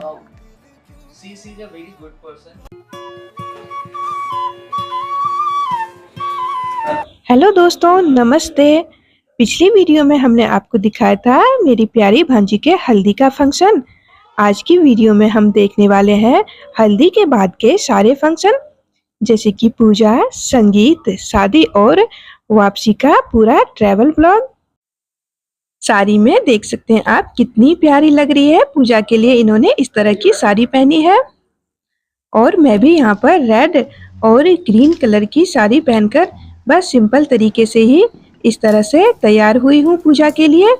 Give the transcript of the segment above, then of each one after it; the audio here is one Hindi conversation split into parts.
She's a very good person. Hello दोस्तों, नमस्ते। पिछली वीडियो में हमने आपको दिखाया था मेरी प्यारी भांजी के हल्दी का फंक्शन। आज की वीडियो में हम देखने वाले हैं हल्दी के बाद के सारे फंक्शन, जैसे कि पूजा, संगीत, शादी और वापसी का पूरा ट्रैवल ब्लॉग। साड़ी में देख सकते हैं आप कितनी प्यारी लग रही है। पूजा के लिए इन्होंने इस तरह की साड़ी पहनी है और मैं भी यहाँ पर रेड और ग्रीन कलर की साड़ी पहनकर बस सिंपल तरीके से ही इस तरह से तैयार हुई हूँ पूजा के लिए।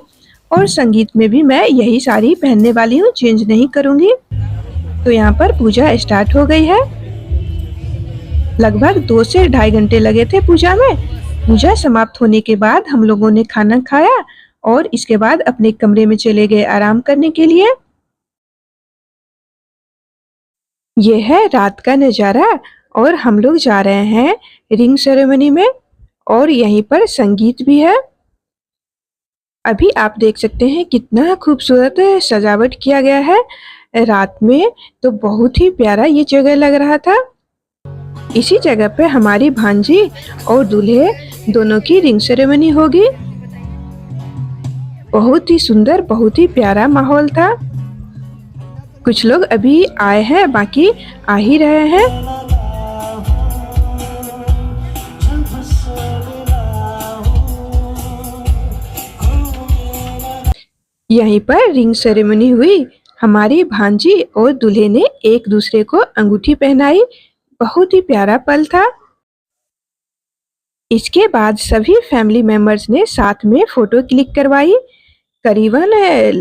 और संगीत में भी मैं यही साड़ी पहनने वाली हूँ, चेंज नहीं करूँगी। तो यहाँ पर पूजा स्टार्ट हो गई है। लगभग 2 से ढाई घंटे लगे थे पूजा में। पूजा समाप्त होने के बाद हम लोगों ने खाना खाया और इसके बाद अपने कमरे में चले गए आराम करने के लिए। ये है रात का नज़ारा और हम लोग जा रहे हैं रिंग सेरेमनी में और यहीं पर संगीत भी है। अभी आप देख सकते हैं कितना खूबसूरत सजावट किया गया है। रात में तो बहुत ही प्यारा ये जगह लग रहा था। इसी जगह पे हमारी भांजी और दूल्हे दोनों की रिंग सेरेमनी होगी। बहुत ही सुंदर, बहुत ही प्यारा माहौल था। कुछ लोग अभी आए हैं, बाकी आ ही रहे हैं। यहीं पर रिंग सेरेमनी हुई। हमारी भांजी और दूल्हे ने एक दूसरे को अंगूठी पहनाई। बहुत ही प्यारा पल था। इसके बाद सभी फैमिली मेंबर्स ने साथ में फोटो क्लिक करवाई। करीबन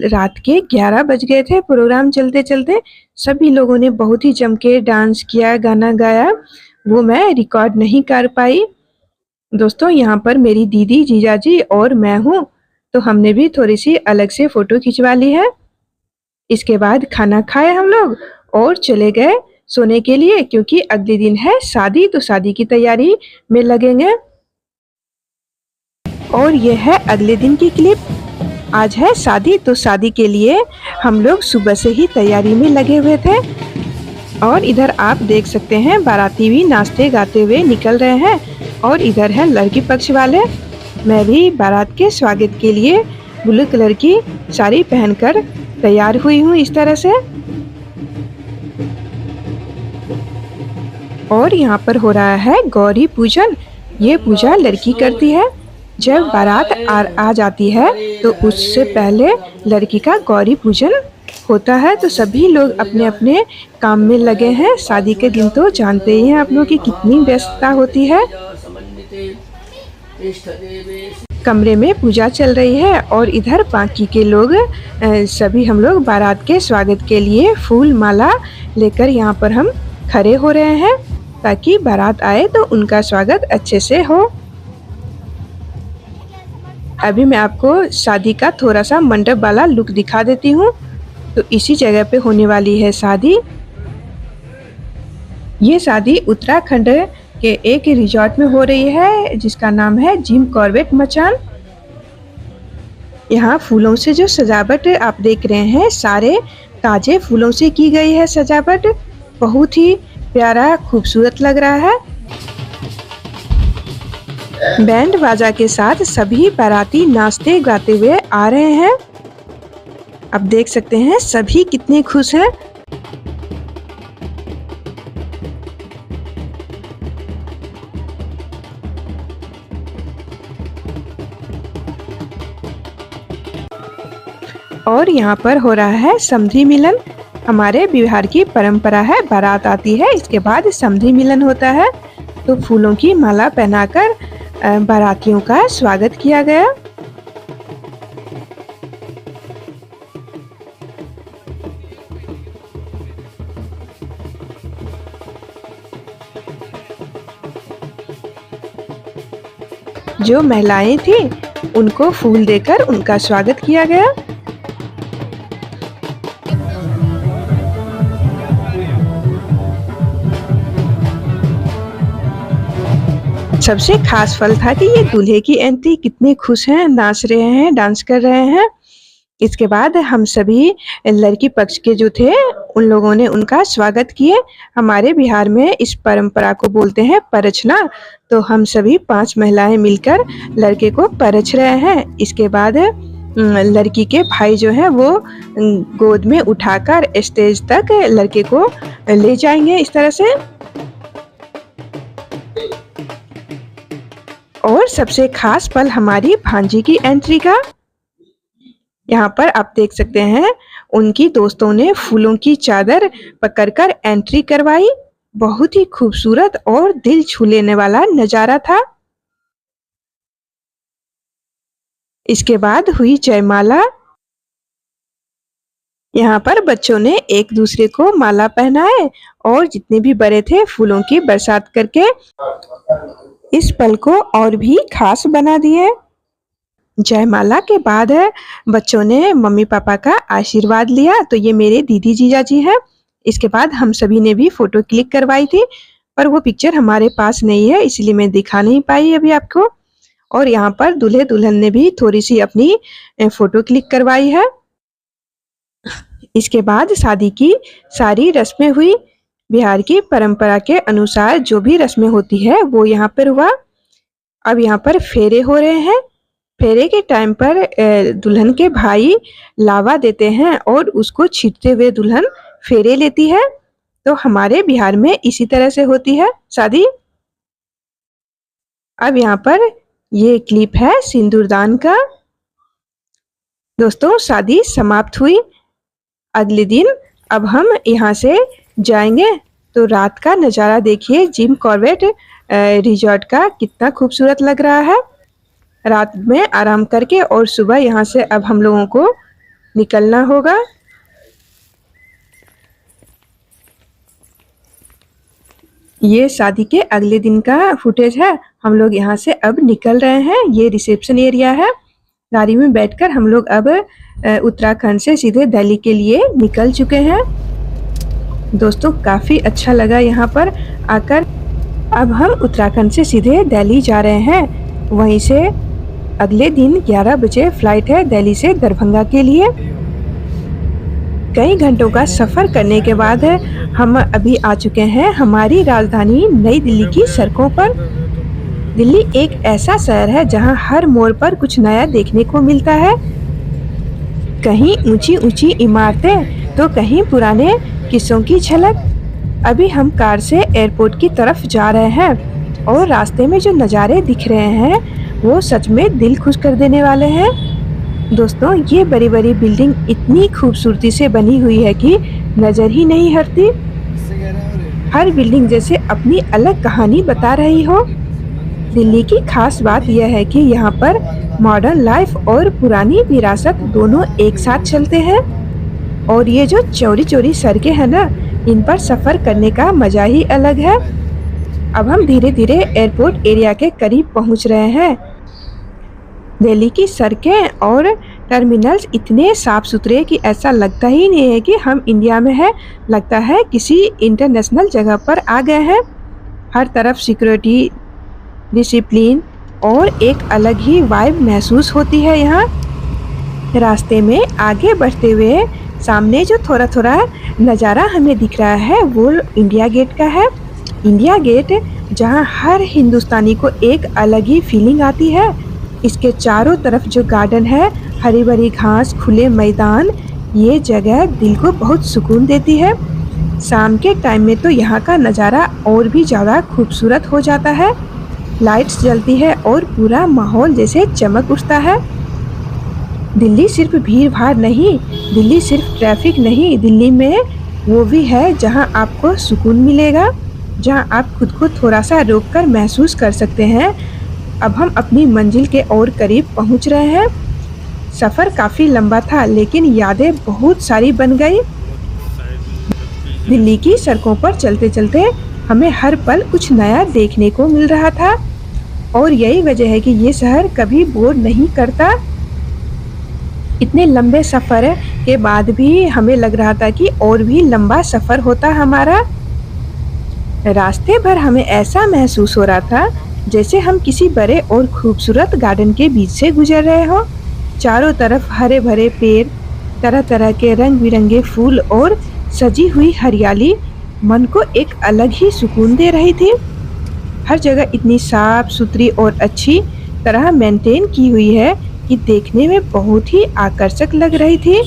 रात के 11 बज गए थे प्रोग्राम चलते चलते। सभी लोगों ने बहुत ही जम के डांस किया, गाना गाया, वो मैं रिकॉर्ड नहीं कर पाई। दोस्तों, यहाँ पर मेरी दीदी, जीजाजी और मैं हूँ, तो हमने भी थोड़ी सी अलग से फोटो खिंचवा ली है। इसके बाद खाना खाए हम लोग और चले गए सोने के लिए, क्योंकि अगले दिन है शादी, तो शादी की तैयारी में लगेंगे। और ये है अगले दिन की क्लिप। आज है शादी, तो शादी के लिए हम लोग सुबह से ही तैयारी में लगे हुए थे। और इधर आप देख सकते हैं बाराती भी नाचते गाते हुए निकल रहे हैं और इधर है लड़की पक्ष वाले। मैं भी बारात के स्वागत के लिए ब्लू कलर की साड़ी पहनकर तैयार हुई हूँ इस तरह से। और यहाँ पर हो रहा है गौरी पूजन। ये पूजा लड़की करती है। जब बारात आ जाती है तो उससे पहले लड़की का गौरी पूजन होता है। तो सभी लोग अपने अपने काम में लगे हैं। शादी के दिन तो जानते ही हैं आप लोग की कितनी व्यस्तता होती है। कमरे में पूजा चल रही है और इधर बाकी के लोग सभी हम लोग बारात के स्वागत के लिए फूल माला लेकर यहाँ पर हम खड़े हो रहे हैं, ताकि बारात आए तो उनका स्वागत अच्छे से हो। अभी मैं आपको शादी का थोड़ा सा मंडप वाला लुक दिखा देती हूँ। तो इसी जगह पे होने वाली है शादी। ये शादी उत्तराखंड के एक रिजॉर्ट में हो रही है, जिसका नाम है जिम कॉर्बेट मचान। यहाँ फूलों से जो सजावट आप देख रहे हैं, सारे ताजे फूलों से की गई है सजावट। बहुत ही प्यारा, खूबसूरत लग रहा है। बैंड बाजा के साथ सभी बाराती नाचते गाते हुए आ रहे हैं। अब देख सकते हैं सभी कितने खुश हैं। और यहाँ पर हो रहा है समधी मिलन। हमारे बिहार की परंपरा है, बारात आती है, इसके बाद समधी मिलन होता है। तो फूलों की माला पहनाकर बारातियों का स्वागत किया गया। जो महिलाएं थी उनको फूल देकर उनका स्वागत किया गया। सबसे खास फल था कि ये दूल्हे की एंटी कितने खुश हैं, नाच रहे हैं, डांस कर रहे हैं। इसके बाद हम सभी लड़की पक्ष के जो थे उन लोगों ने उनका स्वागत किए। हमारे बिहार में इस परंपरा को बोलते हैं परछना। तो हम सभी 5 महिलाएं मिलकर लड़के को परछ रहे हैं। इसके बाद लड़की के भाई जो है वो गोद में उठाकर स्टेज तक लड़के को ले जाएंगे इस तरह से। और सबसे खास पल हमारी भांजी की एंट्री का। यहाँ पर आप देख सकते हैं उनकी दोस्तों ने फूलों की चादर पकड़कर एंट्री करवाई। बहुत ही खूबसूरत और दिल छू लेने वाला नजारा था। इसके बाद हुई जयमाला। यहाँ पर बच्चों ने एक दूसरे को माला पहनाए और जितने भी बड़े थे फूलों की बरसात करके इस पल को और भी खास बना दिए। जयमाला के बाद बच्चों ने मम्मी पापा का आशीर्वाद लिया। तो ये मेरे दीदी जीजा जी हैं। इसके बाद हम सभी ने भी फोटो क्लिक करवाई थी, पर वो पिक्चर हमारे पास नहीं है इसलिए मैं दिखा नहीं पाई अभी आपको। और यहाँ पर दूल्हे दुल्हन ने भी थोड़ी सी अपनी फोटो क्लिक करवाई है। इसके बाद शादी की सारी रस्में हुई। बिहार की परंपरा के अनुसार जो भी रस्में होती है वो यहाँ पर हुआ। अब यहाँ पर फेरे हो रहे हैं। फेरे के टाइम पर दुल्हन के भाई लावा देते हैं और उसको छींटते हुए दुल्हन फेरे लेती है। तो हमारे बिहार में इसी तरह से होती है शादी। अब यहाँ पर ये क्लिप है सिंदूरदान का। दोस्तों शादी समाप्त हुई। अगले दिन अब हम यहाँ से जाएंगे। तो रात का नज़ारा देखिए जिम कॉर्बेट रिजॉर्ट का कितना खूबसूरत लग रहा है। रात में आराम करके और सुबह यहाँ से अब हम लोगों को निकलना होगा। ये शादी के अगले दिन का फुटेज है। हम लोग यहाँ से अब निकल रहे हैं। ये रिसेप्शन एरिया है। गाड़ी में बैठकर हम लोग अब उत्तराखंड से सीधे दिल्ली के लिए निकल चुके हैं। दोस्तों काफ़ी अच्छा लगा यहाँ पर आकर। अब हम उत्तराखंड से सीधे दिल्ली जा रहे हैं। वहीं से अगले दिन 11 बजे फ्लाइट है दिल्ली से दरभंगा के लिए। कई घंटों का सफ़र करने के बाद हम अभी आ चुके हैं हमारी राजधानी नई दिल्ली की सड़कों पर। दिल्ली एक ऐसा शहर है जहां हर मोड़ पर कुछ नया देखने को मिलता है। कहीं ऊंची ऊंची इमारतें तो कहीं पुराने किस्सों की झलक। अभी हम कार से एयरपोर्ट की तरफ जा रहे हैं और रास्ते में जो नज़ारे दिख रहे हैं वो सच में दिल खुश कर देने वाले हैं। दोस्तों ये बड़ी बड़ी बिल्डिंग इतनी खूबसूरती से बनी हुई है कि नज़र ही नहीं हटती। हर बिल्डिंग जैसे अपनी अलग कहानी बता रही हो। दिल्ली की खास बात यह है कि यहाँ पर मॉडर्न लाइफ और पुरानी विरासत दोनों एक साथ चलते हैं। और ये जो चौड़ी चौड़ी सड़कें हैं ना, इन पर सफ़र करने का मज़ा ही अलग है। अब हम धीरे धीरे एयरपोर्ट एरिया के करीब पहुँच रहे हैं। दिल्ली की सड़कें और टर्मिनल्स इतने साफ सुथरे कि ऐसा लगता ही नहीं है कि हम इंडिया में हैं। लगता है किसी इंटरनेशनल जगह पर आ गए हैं। हर तरफ सिक्योरिटी, डिसिप्लिन और एक अलग ही वाइब महसूस होती है यहाँ। रास्ते में आगे बढ़ते हुए सामने जो थोड़ा थोड़ा नज़ारा हमें दिख रहा है वो इंडिया गेट का है। इंडिया गेट जहाँ हर हिंदुस्तानी को एक अलग ही फीलिंग आती है। इसके चारों तरफ जो गार्डन है, हरी भरी घास, खुले मैदान, ये जगह दिल को बहुत सुकून देती है। शाम के टाइम में तो यहाँ का नज़ारा और भी ज़्यादा खूबसूरत हो जाता है। लाइट्स जलती है और पूरा माहौल जैसे चमक उठता है। दिल्ली सिर्फ भीड़ भाड़ नहीं, दिल्ली सिर्फ ट्रैफिक नहीं, दिल्ली में वो भी है जहाँ आपको सुकून मिलेगा, जहाँ आप खुद को थोड़ा सा रोककर महसूस कर सकते हैं। अब हम अपनी मंजिल के और करीब पहुँच रहे हैं। सफ़र काफ़ी लंबा था लेकिन यादें बहुत सारी बन गई। दिल्ली की सड़कों पर चलते चलते हमें हर पल कुछ नया देखने को मिल रहा था और यही वजह है कि ये शहर कभी बोर नहीं करता। इतने लंबे सफ़र के बाद भी हमें लग रहा था कि और भी लंबा सफ़र होता हमारा। रास्ते भर हमें ऐसा महसूस हो रहा था जैसे हम किसी बड़े और खूबसूरत गार्डन के बीच से गुजर रहे हो। चारों तरफ हरे भरे पेड़, तरह तरह के रंग बिरंगे फूल और सजी हुई हरियाली मन को एक अलग ही सुकून दे रही थी। हर जगह इतनी साफ सुथरी और अच्छी तरह मेंटेन की हुई है कि देखने में बहुत ही आकर्षक लग रही थी।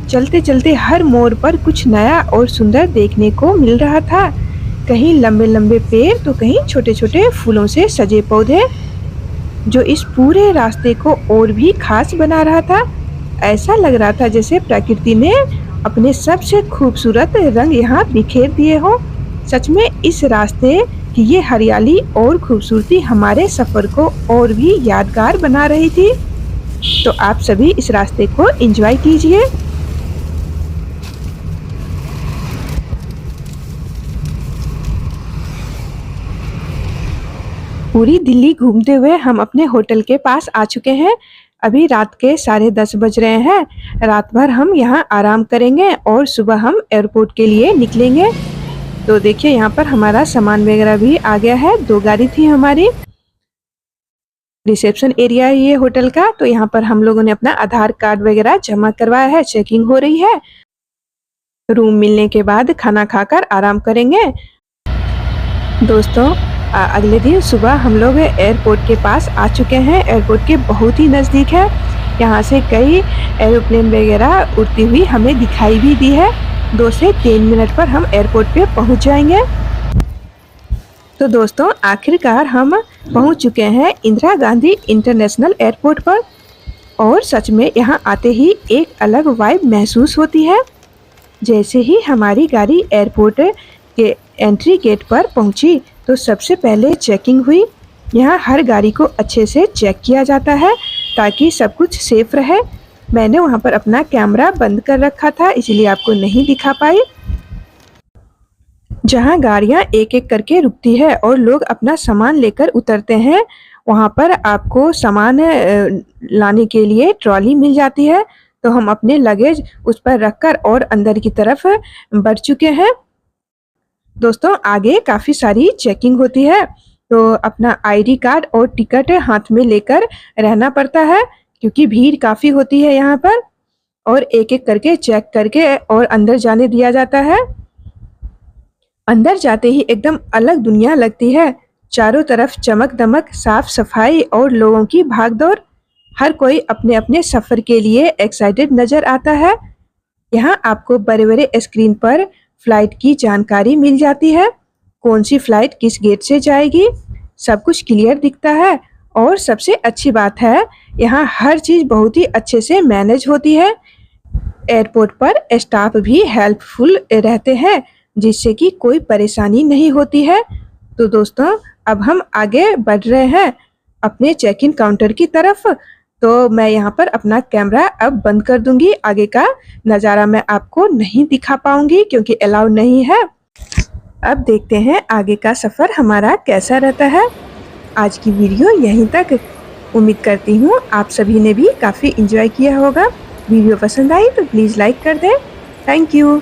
चलते चलते हर मोड़ पर कुछ नया और सुंदर देखने को मिल रहा था। कहीं लंबे लंबे पेड़ तो कहीं छोटे छोटे फूलों से सजे पौधे, जो इस पूरे रास्ते को और भी खास बना रहा था। ऐसा लग रहा था जैसे प्रकृति ने अपने सबसे खूबसूरत रंग यहाँ बिखेर दिए हो। सच में इस रास्ते की ये हरियाली और खूबसूरती हमारे सफर को और भी यादगार बना रही थी। तो आप सभी इस रास्ते को एंजॉय कीजिए। पूरी दिल्ली घूमते हुए हम अपने होटल के पास आ चुके हैं। अभी रात के 10:30 बज रहे हैं। रात भर हम यहाँ आराम करेंगे और सुबह हम एयरपोर्ट के लिए निकलेंगे। तो देखिए यहाँ पर हमारा सामान वगैरह भी आ गया है। 2 गाड़ी थी हमारी। रिसेप्शन एरिया है ये होटल का। तो यहाँ पर हम लोगों ने अपना आधार कार्ड वगैरह जमा करवाया है। चेकिंग हो रही है। रूम मिलने के बाद खाना खाकर आराम करेंगे। दोस्तों अगले दिन सुबह हम लोग एयरपोर्ट के पास आ चुके हैं। एयरपोर्ट के बहुत ही नज़दीक है। यहाँ से कई एरोप्लेन वगैरह उड़ती हुई हमें दिखाई भी दी है। 2 से 3 मिनट पर हम एयरपोर्ट पे पहुँच जाएंगे। तो दोस्तों आखिरकार हम पहुँच चुके हैं इंदिरा गांधी इंटरनेशनल एयरपोर्ट पर। और सच में यहाँ आते ही एक अलग वाइब महसूस होती है। जैसे ही हमारी गाड़ी एयरपोर्ट के एंट्री गेट पर पहुंची तो सबसे पहले चेकिंग हुई। यहाँ हर गाड़ी को अच्छे से चेक किया जाता है ताकि सब कुछ सेफ रहे। मैंने वहाँ पर अपना कैमरा बंद कर रखा था, इसलिए आपको नहीं दिखा पाई। जहाँ गाड़ियाँ एक एक करके रुकती है और लोग अपना सामान लेकर उतरते हैं, वहाँ पर आपको सामान लाने के लिए ट्रॉली मिल जाती है। तो हम अपने लगेज उस पर रखकर और अंदर की तरफ बढ़ चुके हैं। दोस्तों आगे काफ़ी सारी चेकिंग होती है, तो अपना आईडी कार्ड और टिकट हाथ में लेकर रहना पड़ता है क्योंकि भीड़ काफ़ी होती है यहाँ पर। और एक एक करके चेक करके और अंदर जाने दिया जाता है। अंदर जाते ही एकदम अलग दुनिया लगती है। चारों तरफ चमक दमक, साफ सफाई और लोगों की भागदौड़। हर कोई अपने अपने सफ़र के लिए एक्साइटेड नज़र आता है। यहाँ आपको बड़े बड़े स्क्रीन पर फ्लाइट की जानकारी मिल जाती है। कौन सी फ्लाइट किस गेट से जाएगी, सब कुछ क्लियर दिखता है। और सबसे अच्छी बात है यहाँ हर चीज़ बहुत ही अच्छे से मैनेज होती है। एयरपोर्ट पर स्टाफ भी हेल्पफुल रहते हैं जिससे कि कोई परेशानी नहीं होती है। तो दोस्तों अब हम आगे बढ़ रहे हैं अपने चेक इन काउंटर की तरफ। तो मैं यहाँ पर अपना कैमरा अब बंद कर दूंगी। आगे का नज़ारा मैं आपको नहीं दिखा पाऊंगी क्योंकि अलाउ नहीं है। अब देखते हैं आगे का सफ़र हमारा कैसा रहता है। आज की वीडियो यहीं तक। उम्मीद करती हूँ आप सभी ने भी काफ़ी एंजॉय किया होगा। वीडियो पसंद आई तो प्लीज़ लाइक कर दें। Thank you.